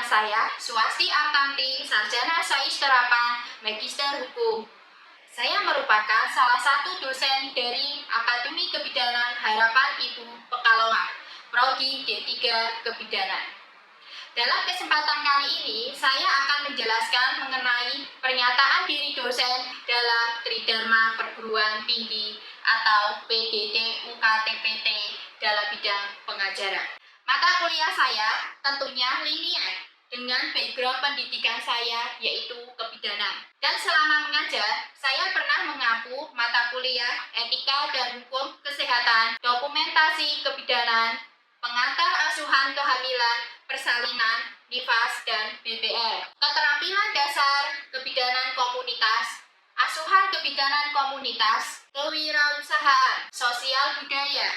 saya Swasti Artanti, Sarjana Sains Terapan, Magister Hukum. Saya merupakan salah satu dosen dari Akademi Kebidanan Harapan Ibu Pekalongan, Prodi D3 Kebidanan. Dalam kesempatan kali ini, saya akan menjelaskan mengenai pernyataan diri dosen dalam Tridharma Perguruan Tinggi atau PDT UKTPT dalam bidang pengajaran. Mata kuliah saya tentunya linear dengan background pendidikan saya yaitu kebidanan. Dan selama mengajar, saya pernah mengampu mata kuliah etika dan hukum kesehatan, dokumentasi kebidanan, pengantar asuhan kehamilan, persalinan, nifas, dan BPL. Keterampilan dasar kebidanan komunitas, asuhan kebidanan komunitas, kewirausahaan, sosial budaya,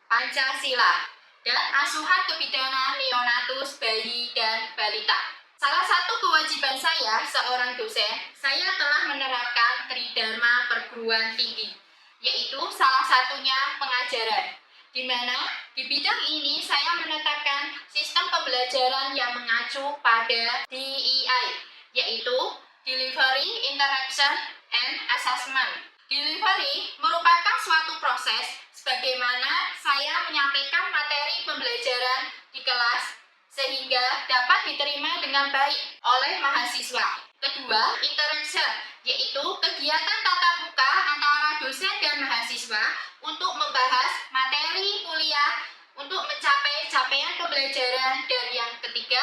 Pancasila, dan asuhan kebidanan neonatus, bayi, dan balita. Salah satu kewajiban saya seorang dosen, saya telah menerapkan Tridharma Perguruan Tinggi, yaitu salah satunya pengajaran, di mana di bidang ini saya menetapkan sistem pembelajaran yang mengacu pada DEI, yaitu Delivery, Interaction, and Assessment. Delivery merupakan suatu proses sebagaimana saya menyampaikan materi pembelajaran di kelas sehingga dapat diterima dengan baik oleh mahasiswa. Kedua, interaction, yaitu kegiatan tatap muka antara dosen dan mahasiswa untuk membahas materi kuliah untuk mencapai capaian pembelajaran. Dan yang ketiga,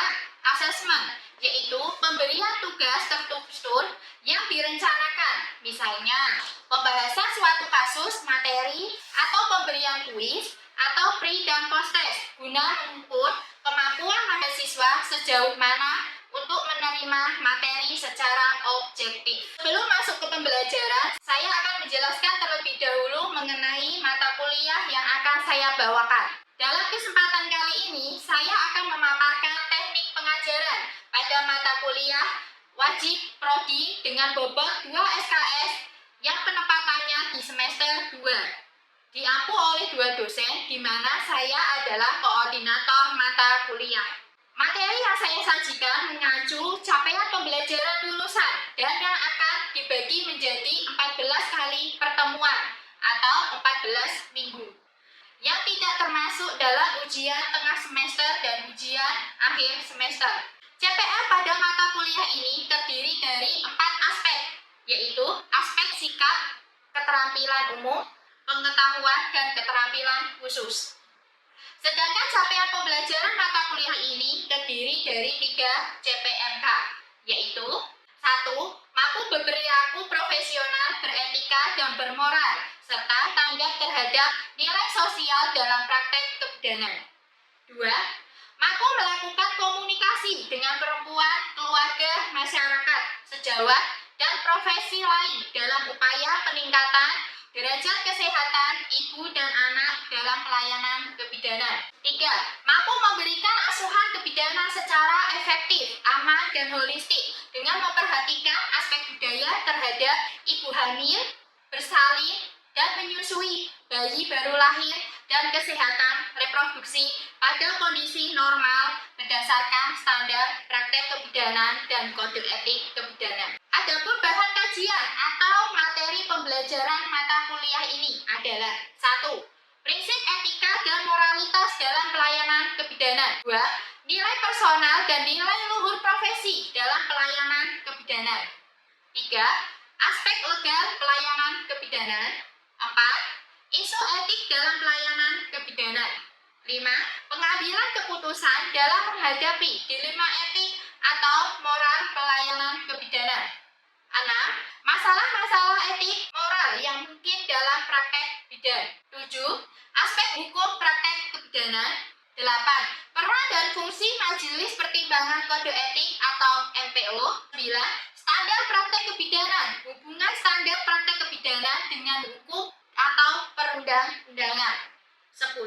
assessment, yaitu pemberian tugas terstruktur yang direncanakan, misalnya pembahasan suatu kasus materi atau pemberian kuis atau pre dan post test guna mengukur kemampuan mahasiswa sejauh mana untuk menerima materi secara objektif. Sebelum masuk ke pembelajaran, saya akan menjelaskan terlebih dahulu mengenai mata kuliah yang akan saya bawakan. Dalam kesempatan kali ini, saya akan memaparkan teknik pengajaran pada mata kuliah wajib prodi dengan bobot 2 SKS yang penempatannya di semester 2. Diampu oleh 2 dosen, di mana saya adalah koordinator mata kuliah. Materi yang saya sajikan mengacu capaian pembelajaran lulusan dan yang akan dibagi menjadi 14 kali pertemuan atau 14 minggu, yang tidak termasuk dalam ujian tengah semester dan ujian akhir semester. CPM pada mata kuliah ini terdiri dari 4 aspek, yaitu aspek sikap, keterampilan umum, pengetahuan, dan keterampilan khusus. Sedangkan capaian pembelajaran mata kuliah ini terdiri dari 3 CPMK, yaitu 1. Mampu berperilaku profesional, beretika, dan bermoral, serta tanggap terhadap nilai sosial dalam praktek kebidanan. 2. Mampu melakukan komunikasi dengan perempuan, keluarga, masyarakat, sejawat, dan profesi lain dalam upaya peningkatan derajat kesehatan ibu dan anak dalam pelayanan kebidanan. 3. Mampu memberikan asuhan kebidanan secara efektif, aman, dan holistik dengan memperhatikan aspek budaya terhadap ibu hamil, bersalin, dan menyusui, bayi baru lahir, dan kesehatan reproduksi pada kondisi normal berdasarkan standar praktek kebidanan dan kode etik kebidanan. Adapun bahan kajian atau materi pembelajaran mata kuliah ini adalah 1. Prinsip etika dan moralitas dalam pelayanan kebidanan. 2. Nilai personal dan nilai luhur profesi dalam pelayanan kebidanan. 3. Aspek legal pelayanan kebidanan. 4. Isu etik dalam pelayanan kebidanan. 5. Pengambilan keputusan dalam menghadapi dilema etik atau moral pelayanan kebidanan. 6. Masalah-masalah etik moral yang mungkin dalam praktek bidan. 7. Aspek hukum praktek kebidanan. 8. Peran dan fungsi Majelis Pertimbangan Kode Etik atau MPO. 9. Standar praktek kebidanan, hubungan standar praktek kebidanan dengan hukum atau perundang-undangan. 10.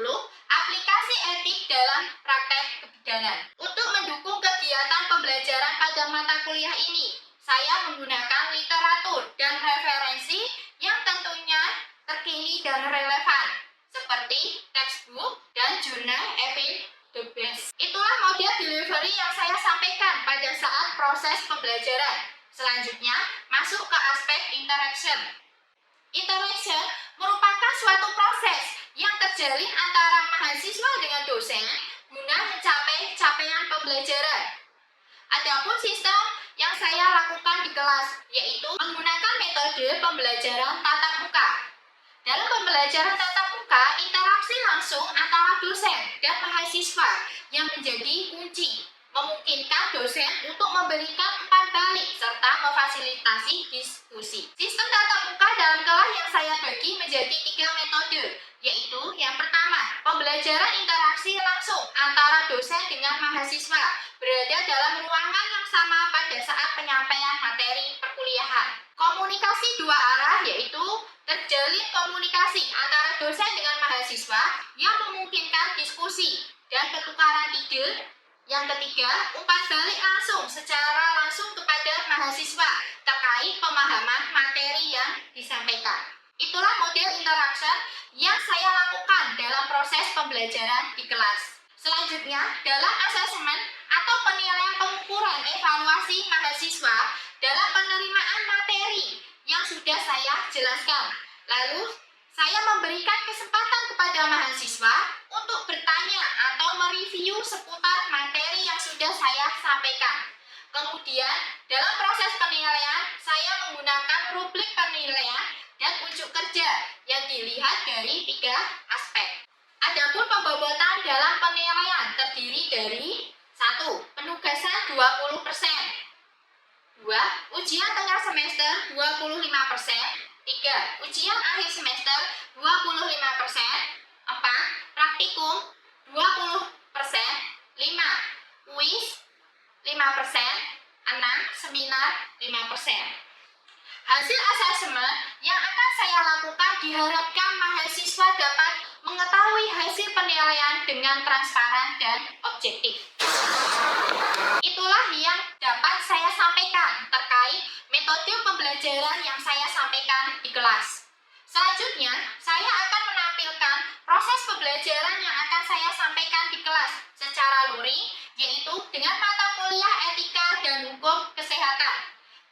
Aplikasi etik dalam praktek kebidanan. Untuk mendukung kegiatan pembelajaran pada mata kuliah ini, saya menggunakan literatur dan referensi yang tentunya terkini dan relevan, seperti textbook dan jurnal evidence-based. Itulah model delivery yang saya sampaikan pembelajaran. Selanjutnya, masuk ke aspek interaction. Interaction merupakan suatu proses yang terjalin antara mahasiswa dengan dosen guna mencapai capaian pembelajaran. Adapun sistem yang saya lakukan di kelas yaitu menggunakan metode pembelajaran tatap muka. Dalam pembelajaran tatap muka, interaksi langsung antara dosen dan mahasiswa yang menjadi kunci, memungkinkan dosen untuk memberikan umpan balik serta memfasilitasi diskusi. Sistem tatap muka dalam kelas yang saya bagi menjadi 3 metode, yaitu yang pertama, pembelajaran interaksi langsung antara dosen dengan mahasiswa berada dalam ruangan yang sama pada saat penyampaian materi perkuliahan. Komunikasi 2 arah yaitu terjalin komunikasi antara dosen dengan mahasiswa yang memungkinkan diskusi dan pertukaran ide. Yang ketiga, umpan balik langsung secara langsung kepada mahasiswa terkait pemahaman materi yang disampaikan. Itulah model interaction yang saya lakukan dalam proses pembelajaran di kelas. Selanjutnya, dalam asesmen atau penilaian pengukuran evaluasi mahasiswa dalam penerimaan materi yang sudah saya jelaskan. Lalu, saya memberikan kesempatan kepada mahasiswa untuk bertanya atau mereview seputar materi yang sudah saya sampaikan. Kemudian, dalam proses penilaian, saya menggunakan rubrik penilaian dan unjuk kerja yang dilihat dari 3 aspek. Adapun pembobotan dalam penilaian terdiri dari 1. Penugasan 20%, 2. Ujian tengah semester 25%, 3. Ujian akhir semester 25%, 4. Praktikum 20%, 5. Kuis 5%, 6. Seminar 5%. Hasil asesmen yang akan saya lakukan diharapkan mahasiswa dapat mengetahui hasil penilaian dengan transparan dan objektif. Itulah yang dapat saya sampaikan terkait metode pembelajaran yang saya sampaikan di kelas. Selanjutnya, saya akan menampilkan proses pembelajaran yang akan saya sampaikan di kelas secara luring, yaitu dengan mata kuliah etika dan hukum kesehatan,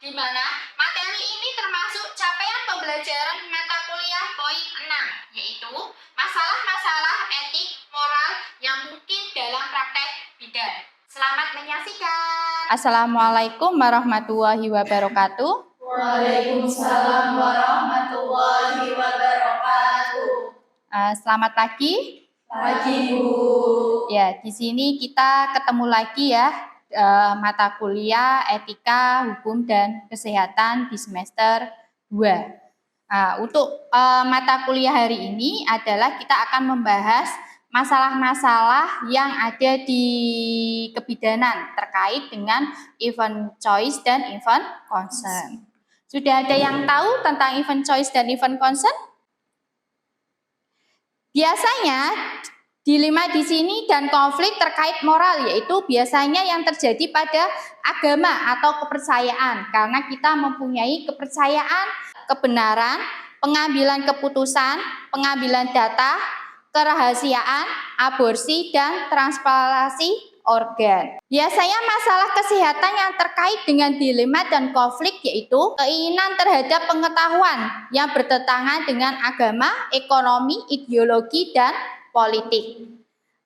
di mana materi ini termasuk capaian pembelajaran mata kuliah poin 6, yaitu masalah-masalah etik moral yang mungkin dalam praktek bidang. Selamat menyaksikan. Assalamualaikum warahmatullahi wabarakatuh. Waalaikumsalam warahmatullahi wabarakatuh. Selamat pagi. Pagi, Bu. Ya, di sini kita ketemu lagi ya, mata kuliah etika, hukum dan kesehatan di semester 2. Untuk mata kuliah hari ini adalah kita akan membahas masalah-masalah yang ada di kebidanan terkait dengan event choice dan event concern. Sudah ada yang tahu tentang event choice dan event concern? Biasanya dilema di sini dan konflik terkait moral, yaitu biasanya yang terjadi pada agama atau kepercayaan, karena kita mempunyai kepercayaan, kebenaran, pengambilan keputusan, pengambilan data, kerahasiaan, aborsi, dan transplantasi organ. Biasanya masalah kesehatan yang terkait dengan dilema dan konflik yaitu keinginan terhadap pengetahuan yang bertentangan dengan agama, ekonomi, ideologi, dan politik.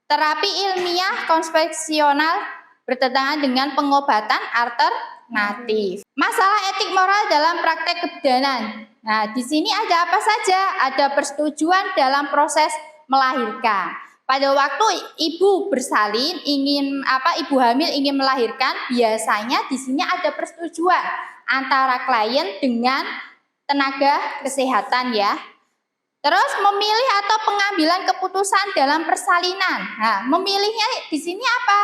Terapi ilmiah konvensional bertentangan dengan pengobatan alternatif. Masalah etik moral dalam praktek kebidanan. Nah, di sini ada apa saja? Ada persetujuan dalam proses melahirkan. Pada waktu ibu bersalin ibu hamil ingin melahirkan, biasanya di sini ada persetujuan antara klien dengan tenaga kesehatan ya. Terus memilih atau pengambilan keputusan dalam persalinan. Nah, memilihnya di sini apa?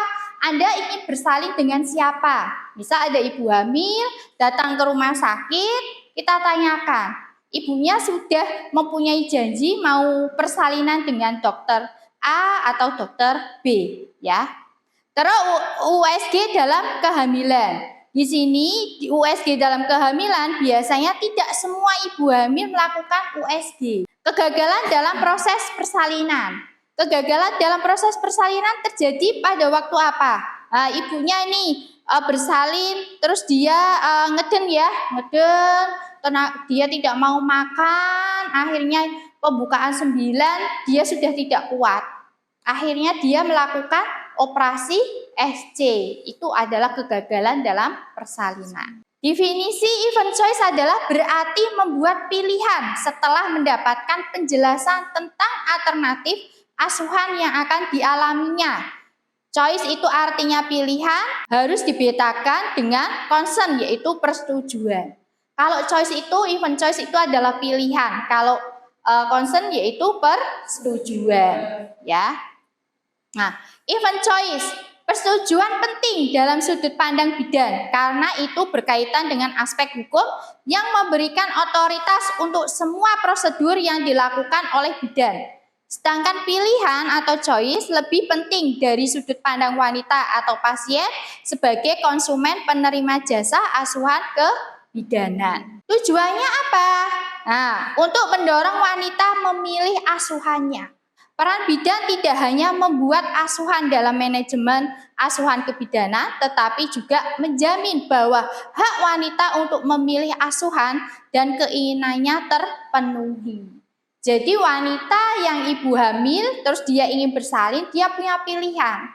Anda ingin bersalin dengan siapa? Misal ada ibu hamil datang ke rumah sakit, kita tanyakan, ibunya sudah mempunyai janji mau persalinan dengan dokter A atau dokter B ya. Terus USG dalam kehamilan. Di sini di USG dalam kehamilan biasanya tidak semua ibu hamil melakukan USG. Kegagalan dalam proses persalinan. Kegagalan dalam proses persalinan terjadi pada waktu apa? Ibunya ini bersalin, terus dia ngeden ya, dia tidak mau makan, akhirnya pembukaan 9 dia sudah tidak kuat. Akhirnya dia melakukan operasi SC, itu adalah kegagalan dalam persalinan. Definisi event choice adalah berarti membuat pilihan setelah mendapatkan penjelasan tentang alternatif asuhan yang akan dialaminya. Choice itu artinya pilihan, harus dibedakan dengan consent, yaitu persetujuan. Kalau choice itu, event choice itu adalah pilihan. Kalau consent yaitu persetujuan, ya. Nah, event choice, persetujuan penting dalam sudut pandang bidan karena itu berkaitan dengan aspek hukum yang memberikan otoritas untuk semua prosedur yang dilakukan oleh bidan. Sedangkan pilihan atau choice lebih penting dari sudut pandang wanita atau pasien sebagai konsumen penerima jasa asuhan kebidanan. Tujuannya apa? Nah, untuk mendorong wanita memilih asuhannya. Peran bidan tidak hanya membuat asuhan dalam manajemen asuhan kebidanan, tetapi juga menjamin bahwa hak wanita untuk memilih asuhan dan keinginannya terpenuhi. Jadi wanita yang ibu hamil, terus dia ingin bersalin, dia punya pilihan.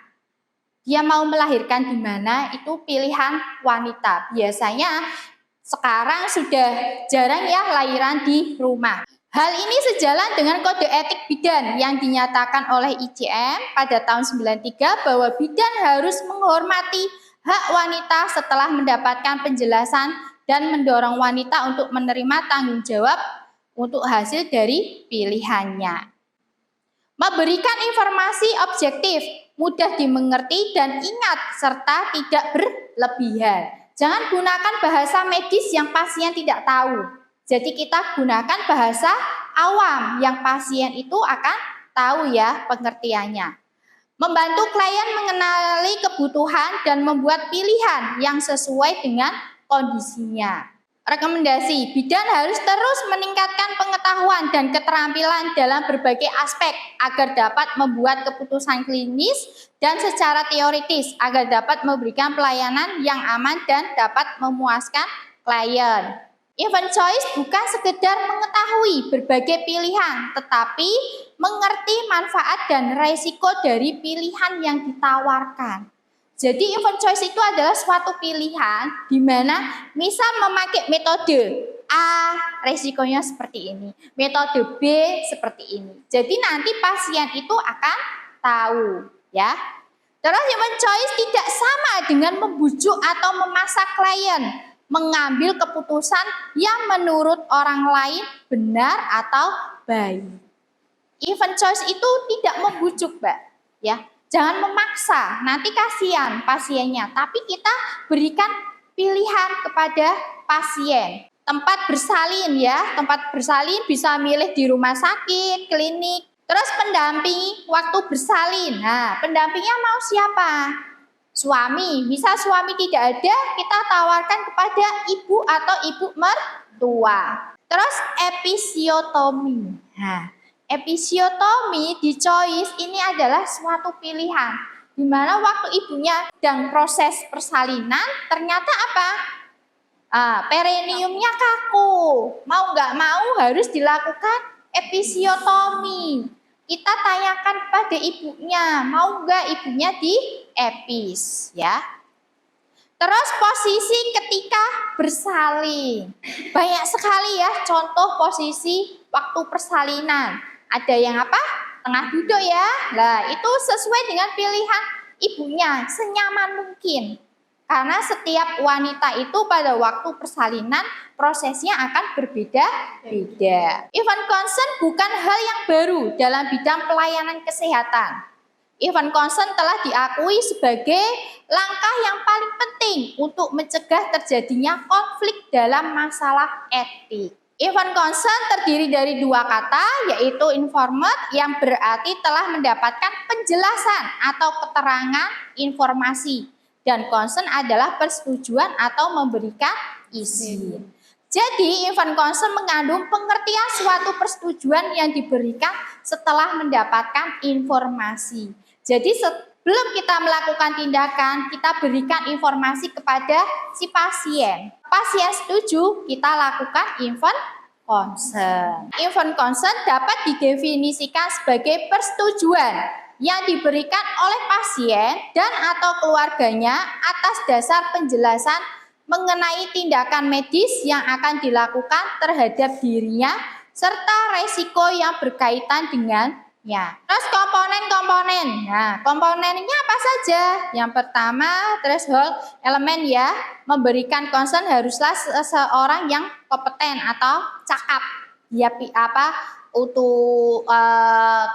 Dia mau melahirkan di mana, itu pilihan wanita. Biasanya sekarang sudah jarang ya lahiran di rumah. Hal ini sejalan dengan kode etik bidan yang dinyatakan oleh ICM pada tahun 93 bahwa bidan harus menghormati hak wanita setelah mendapatkan penjelasan dan mendorong wanita untuk menerima tanggung jawab untuk hasil dari pilihannya. Memberikan informasi objektif, mudah dimengerti dan ingat serta tidak berlebihan. Jangan gunakan bahasa medis yang pasien tidak tahu. Jadi kita gunakan bahasa awam yang pasien itu akan tahu ya pengertiannya. Membantu klien mengenali kebutuhan dan membuat pilihan yang sesuai dengan kondisinya. Rekomendasi, bidan harus terus meningkatkan pengetahuan dan keterampilan dalam berbagai aspek agar dapat membuat keputusan klinis dan secara teoritis agar dapat memberikan pelayanan yang aman dan dapat memuaskan klien. Event choice bukan sekedar mengetahui berbagai pilihan, tetapi mengerti manfaat dan resiko dari pilihan yang ditawarkan. Jadi event choice itu adalah suatu pilihan di mana misal memakai metode A, resikonya seperti ini. Metode B seperti ini. Jadi nanti pasien itu akan tahu, ya. Terus event choice tidak sama dengan membujuk atau memaksa klien mengambil keputusan yang menurut orang lain benar atau baik. Event choice itu tidak membujuk, Mbak, ya. Jangan memaksa, nanti kasihan pasiennya. Tapi kita berikan pilihan kepada pasien. Tempat bersalin ya, tempat bersalin bisa milih di rumah sakit, klinik. Terus pendampingi waktu bersalin. Nah, pendampingnya mau siapa? Suami. Misal suami tidak ada, kita tawarkan kepada ibu atau ibu mertua. Terus episiotomi. Nah, episiotomi di choice ini adalah suatu pilihan di mana waktu ibunya sedang proses persalinan ternyata apa? Perineumnya kaku. Mau nggak mau harus dilakukan episiotomi. Kita tanyakan pada ibunya, mau nggak ibunya diepis, ya. Terus posisi ketika bersalin. Banyak sekali ya contoh posisi waktu persalinan. Ada yang apa? Tengah duduk ya. Nah, itu sesuai dengan pilihan ibunya, senyaman mungkin. Karena setiap wanita itu pada waktu persalinan prosesnya akan berbeda-beda. Event consent bukan hal yang baru dalam bidang pelayanan kesehatan. Event consent telah diakui sebagai langkah yang paling penting untuk mencegah terjadinya konflik dalam masalah etik. Event consent terdiri dari dua kata, yaitu informed yang berarti telah mendapatkan penjelasan atau keterangan informasi. Dan consent adalah persetujuan atau memberikan izin. Jadi, event consent mengandung pengertian suatu persetujuan yang diberikan setelah mendapatkan informasi. Jadi, belum kita melakukan tindakan, kita berikan informasi kepada si pasien. Pasien setuju, kita lakukan inform consent. Informed consent dapat didefinisikan sebagai persetujuan yang diberikan oleh pasien dan atau keluarganya atas dasar penjelasan mengenai tindakan medis yang akan dilakukan terhadap dirinya serta resiko yang berkaitan dengannya. Terus komponen-komponen. Nah, komponennya apa saja? Yang pertama, threshold elemen ya, memberikan consent haruslah seseorang yang kompeten atau cakap. Dia untuk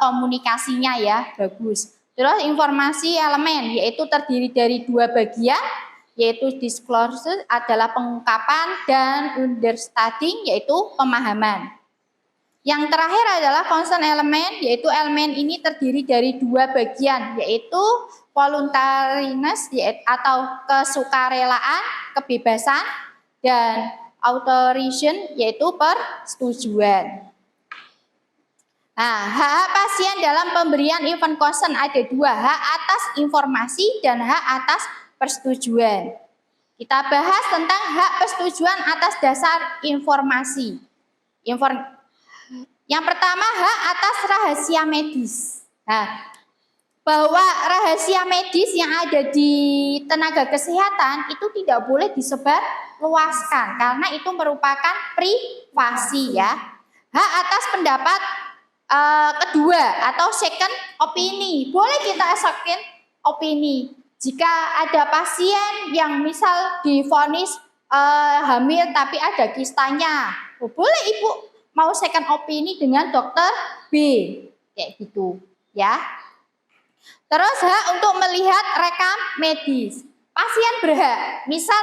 komunikasinya ya bagus. Terus informasi elemen yaitu terdiri dari dua bagian, yaitu disclosure adalah pengungkapan dan understanding yaitu pemahaman. Yang terakhir adalah consent elemen, yaitu elemen ini terdiri dari dua bagian, yaitu voluntariness atau kesukarelaan, kebebasan, dan authorization yaitu persetujuan. Nah, hak pasien dalam pemberian informed consent ada dua, hak atas informasi dan hak atas persetujuan. Kita bahas tentang hak persetujuan atas dasar informasi. Yang pertama, hak atas rahasia medis. Nah, bahwa rahasia medis yang ada di tenaga kesehatan itu tidak boleh disebarluaskan karena itu merupakan privasi ya. Hak atas pendapat kedua atau second opini, boleh kita second opini. Jika ada pasien yang misal divonis hamil tapi ada kistanya, boleh ibu mau second opini dengan dokter B, kayak gitu ya. Terus hak untuk melihat rekam medis. Pasien berhak, misal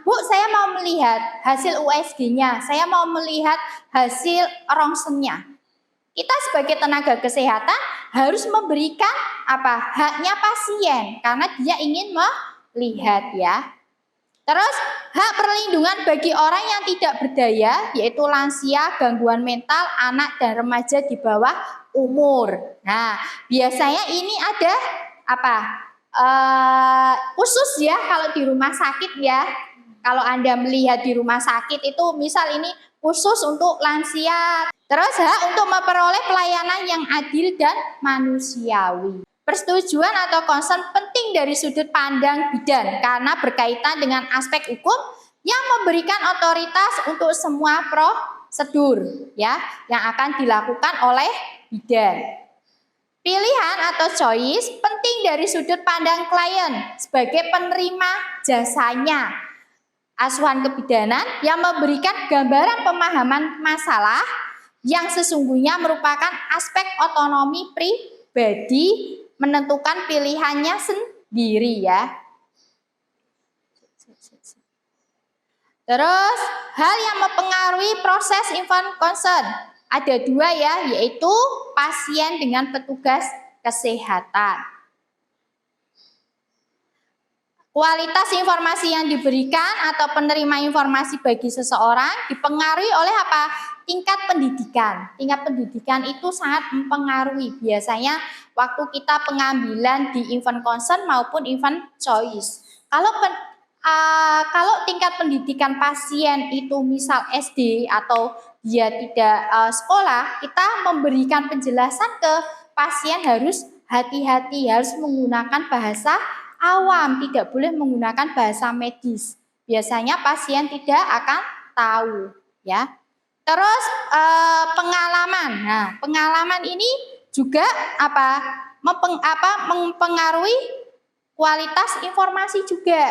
Bu, saya mau melihat hasil USG-nya, saya mau melihat hasil rongsennya. Kita sebagai tenaga kesehatan harus memberikan haknya pasien karena dia ingin melihat ya. Terus hak perlindungan bagi orang yang tidak berdaya yaitu lansia, gangguan mental, anak dan remaja di bawah umur. Nah, biasanya ini ada khusus ya kalau di rumah sakit ya. Kalau Anda melihat di rumah sakit itu misal ini khusus untuk lansia. Terus hak untuk memperoleh pelayanan yang adil dan manusiawi. Persetujuan atau consent penting dari sudut pandang bidan karena berkaitan dengan aspek hukum yang memberikan otoritas untuk semua prosedur ya yang akan dilakukan oleh bidan. Pilihan atau choice penting dari sudut pandang klien sebagai penerima jasanya. Asuhan kebidanan yang memberikan gambaran pemahaman masalah yang sesungguhnya merupakan aspek otonomi pribadi menentukan pilihannya sendiri ya. Terus hal yang mempengaruhi proses informed consent ada dua ya, yaitu pasien dengan petugas kesehatan. Kualitas informasi yang diberikan atau penerima informasi bagi seseorang dipengaruhi oleh tingkat pendidikan. Tingkat pendidikan itu sangat mempengaruhi biasanya waktu kita pengambilan di informed consent maupun informed choice. Kalau tingkat pendidikan pasien itu misal SD atau dia tidak sekolah, kita memberikan penjelasan ke pasien harus hati-hati, harus menggunakan bahasa awam, tidak boleh menggunakan bahasa medis. Biasanya pasien tidak akan tahu, ya. Terus pengalaman. Nah, pengalaman ini juga mempengaruhi kualitas informasi juga.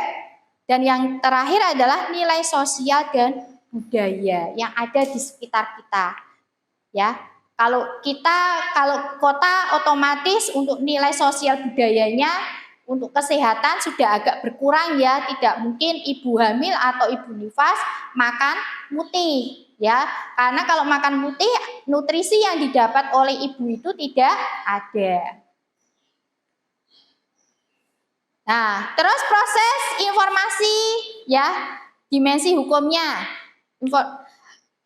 Dan yang terakhir adalah nilai sosial dan budaya yang ada di sekitar kita. Ya. Kalau kota otomatis untuk nilai sosial budayanya untuk kesehatan sudah agak berkurang ya, tidak mungkin ibu hamil atau ibu nifas makan putih ya, karena kalau makan putih nutrisi yang didapat oleh ibu itu tidak ada. Nah, terus proses informasi ya, dimensi hukumnya.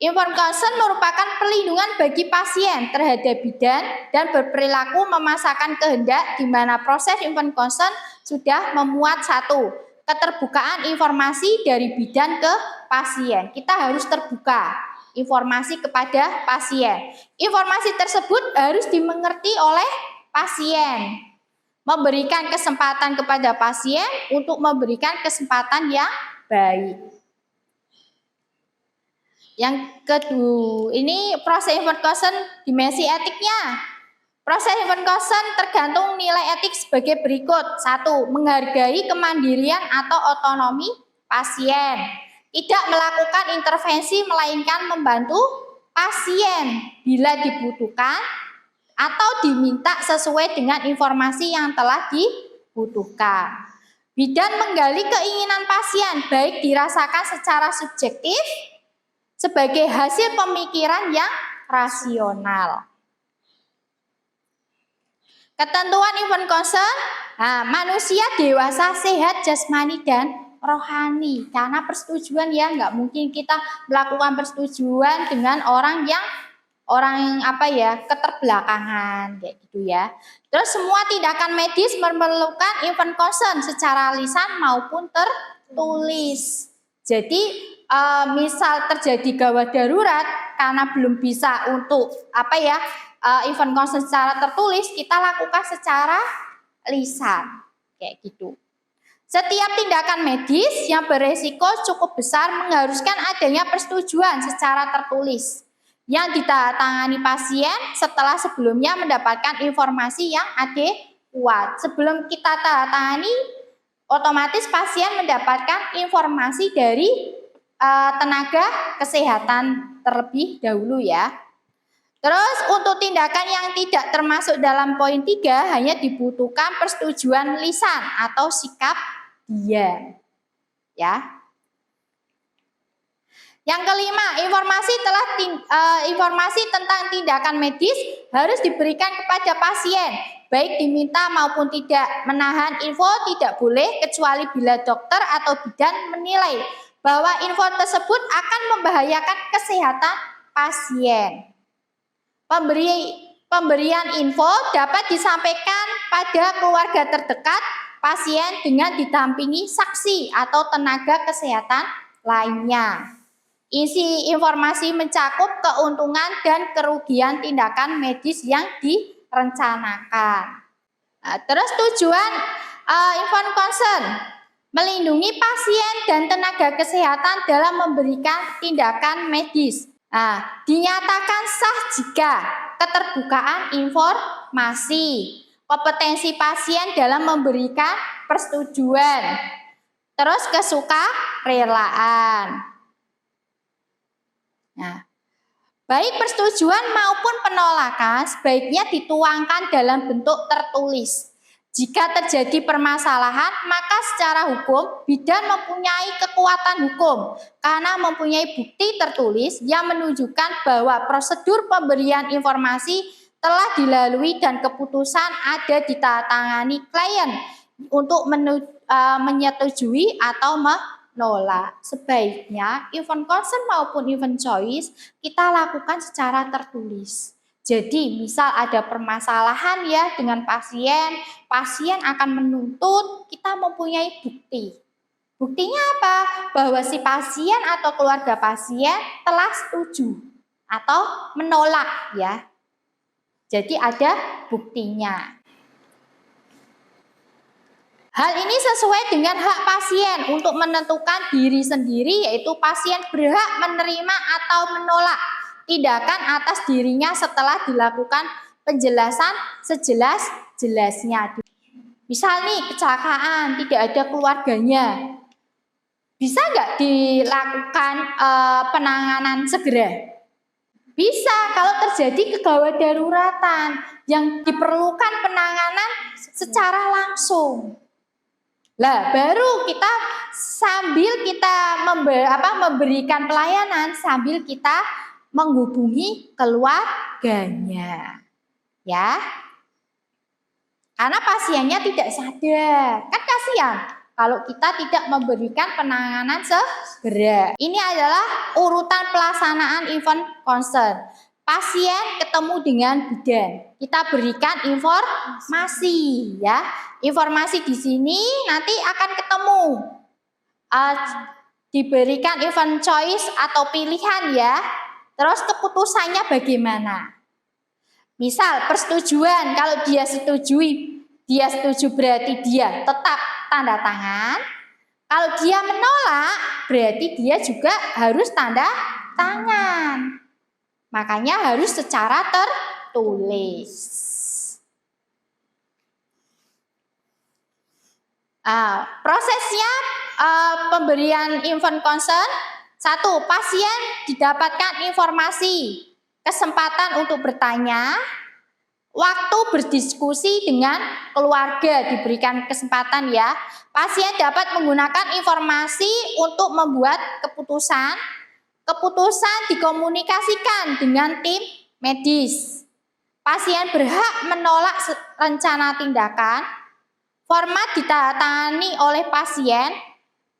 Informed consent merupakan perlindungan bagi pasien terhadap bidan dan berperilaku memaksakan kehendak di mana proses informed consent sudah memuat satu, keterbukaan informasi dari bidan ke pasien. Kita harus terbuka informasi kepada pasien. Informasi tersebut harus dimengerti oleh pasien. Memberikan kesempatan kepada pasien untuk memberikan kesempatan yang baik. Yang kedua, ini proses informed consent dimensi etiknya. Proses informed consent tergantung nilai etik sebagai berikut. 1. Menghargai kemandirian atau otonomi pasien. Tidak melakukan intervensi melainkan membantu pasien bila dibutuhkan atau diminta sesuai dengan informasi yang telah dibutuhkan. Bidan menggali keinginan pasien baik dirasakan secara subjektif sebagai hasil pemikiran yang rasional. Ketentuan informed consent, manusia dewasa sehat jasmani dan rohani. Karena persetujuan ya, nggak mungkin kita melakukan persetujuan dengan orang yang keterbelakangan kayak gitu ya. Terus semua tindakan medis memerlukan informed consent secara lisan maupun tertulis. Jadi misal terjadi gawat darurat karena belum bisa untuk informed consent secara tertulis, kita lakukan secara lisan kayak gitu. Setiap tindakan medis yang beresiko cukup besar mengharuskan adanya persetujuan secara tertulis yang ditandatangani pasien setelah sebelumnya mendapatkan informasi yang adekuat. Sebelum kita tandatangani, otomatis pasien mendapatkan informasi dari tenaga kesehatan terlebih dahulu ya. Terus untuk tindakan yang tidak termasuk dalam poin 3 hanya dibutuhkan persetujuan lisan atau sikap diam. Ya. Yang kelima, informasi tentang tindakan medis harus diberikan kepada pasien, baik diminta maupun tidak. Menahan info tidak boleh kecuali bila dokter atau bidan menilai bahwa info tersebut akan membahayakan kesehatan pasien. Pemberian info dapat disampaikan pada keluarga terdekat pasien dengan didampingi saksi atau tenaga kesehatan lainnya. Isi informasi mencakup keuntungan dan kerugian tindakan medis yang direncanakan. Terus tujuan informed consent melindungi pasien dan tenaga kesehatan dalam memberikan tindakan medis. Dinyatakan sah jika keterbukaan informasi, kompetensi pasien dalam memberikan persetujuan, terus kesukarelaan. Baik persetujuan maupun penolakan sebaiknya dituangkan dalam bentuk tertulis. Jika terjadi permasalahan, maka secara hukum bidan mempunyai kekuatan hukum karena mempunyai bukti tertulis yang menunjukkan bahwa prosedur pemberian informasi telah dilalui dan keputusan ada ditandatangani klien untuk menyetujui atau menolak. Sebaiknya informed consent maupun informed choice kita lakukan secara tertulis. Jadi misal ada permasalahan ya dengan pasien akan menuntut kita mempunyai bukti. Buktinya apa? Bahwa si pasien atau keluarga pasien telah setuju atau menolak ya. Jadi ada buktinya. Hal ini sesuai dengan hak pasien untuk menentukan diri sendiri, yaitu pasien berhak menerima atau menolak tindakan atas dirinya setelah dilakukan penjelasan sejelas-jelasnya. Misal nih kecelakaan, tidak ada keluarganya, bisa nggak dilakukan penanganan segera? Bisa kalau terjadi kegawat daruratan yang diperlukan penanganan secara langsung. Lah baru kita sambil kita memberikan pelayanan sambil kita menghubungi keluarganya, ya. Karena pasiennya tidak sadar, kan kasihan kalau kita tidak memberikan penanganan segera. Ini adalah urutan pelaksanaan event concern. Pasien ketemu dengan bidan. Kita berikan informasi ya. Informasi di sini nanti akan ketemu. Diberikan event choice atau pilihan ya. Terus keputusannya bagaimana? Misal persetujuan, kalau dia setuju berarti dia tetap tanda tangan. Kalau dia menolak berarti dia juga harus tanda tangan. Makanya harus secara tertulis. Prosesnya pemberian event concern. 1. Pasien didapatkan informasi, kesempatan untuk bertanya, waktu berdiskusi dengan keluarga diberikan kesempatan ya. Pasien dapat menggunakan informasi untuk membuat keputusan. Keputusan dikomunikasikan dengan tim medis. Pasien berhak menolak rencana tindakan. Format ditandatangani oleh pasien.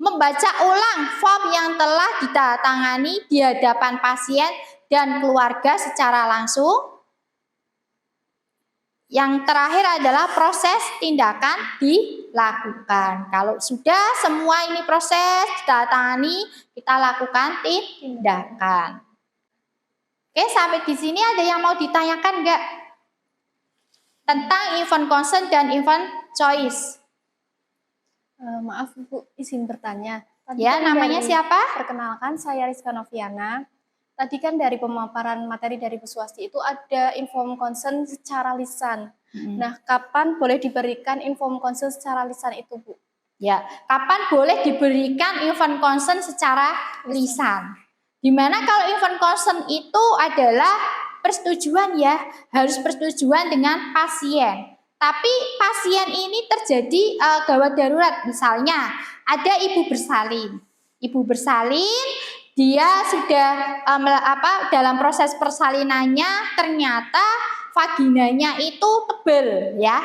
Membaca ulang form yang telah ditandatangani di hadapan pasien dan keluarga secara langsung. Yang terakhir adalah proses tindakan dilakukan. Kalau sudah semua ini proses ditandatangani, kita lakukan tindakan. Oke, sampai di sini ada yang mau ditanyakan enggak? Tentang event concern dan event choice. Maaf Bu, izin bertanya. Ya, namanya siapa? Perkenalkan, saya Rizka Noviana. Tadi kan dari pemaparan materi dari Bu Swasti itu ada inform concern secara lisan. Nah, kapan boleh diberikan inform concern secara lisan itu, Bu? Ya, kapan boleh diberikan event concern secara lisan? Dimana kalau event concern itu adalah persetujuan ya, harus persetujuan dengan pasien. Tapi pasien ini terjadi gawat darurat, misalnya ada ibu bersalin. Ibu bersalin, dia sudah dalam proses persalinannya ternyata vaginanya itu tebal ya.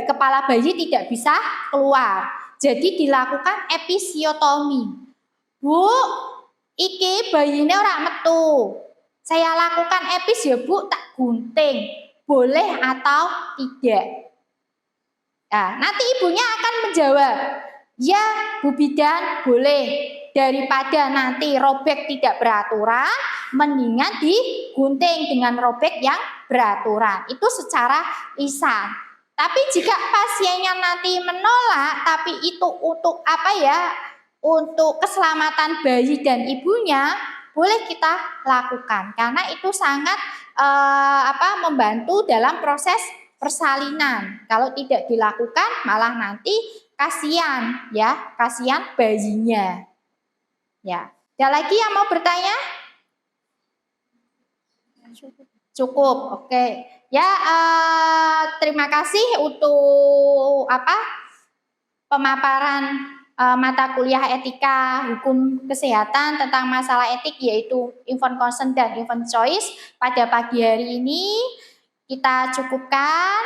Kepala bayi tidak bisa keluar. Jadi dilakukan episiotomi. Bu, iki bayinya ora metu. Saya lakukan epis ya Bu, tak gunting. Boleh atau tidak? Nah, nanti ibunya akan menjawab, ya Bu bidan boleh. Daripada nanti robek tidak beraturan, mendingan digunting dengan robek yang beraturan. Itu secara lisan. Tapi jika pasiennya nanti menolak, tapi itu untuk apa ya? Untuk keselamatan bayi dan ibunya, boleh kita lakukan karena itu sangat membantu dalam proses persalinan. Kalau tidak dilakukan malah nanti kasihan ya, kasihan bayinya. Ya. Ada lagi yang mau bertanya? Cukup. Oke. Ya, terima kasih untuk pemaparan mata kuliah etika hukum kesehatan tentang masalah etik yaitu event concern dan event choice pada pagi hari ini. Kita cukupkan,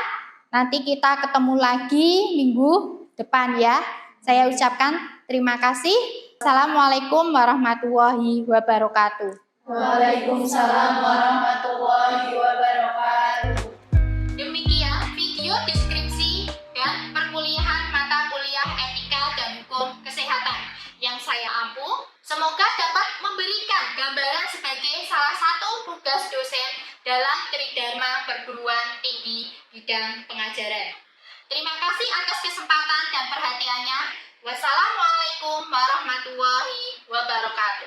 nanti kita ketemu lagi minggu depan ya. Saya ucapkan terima kasih. Assalamualaikum warahmatullahi wabarakatuh. Waalaikumsalam warahmatullahi wabarakatuh. Demikian video deskripsi dan perkuliahan mata kuliah etika dan hukum kesehatan yang saya ampu. Semoga dapat memberikan gambaran sebagai salah satu tugas dosen dalam Tridharma Perguruan Tinggi bidang pengajaran. Terima kasih atas kesempatan dan perhatiannya. Wassalamualaikum warahmatullahi wabarakatuh.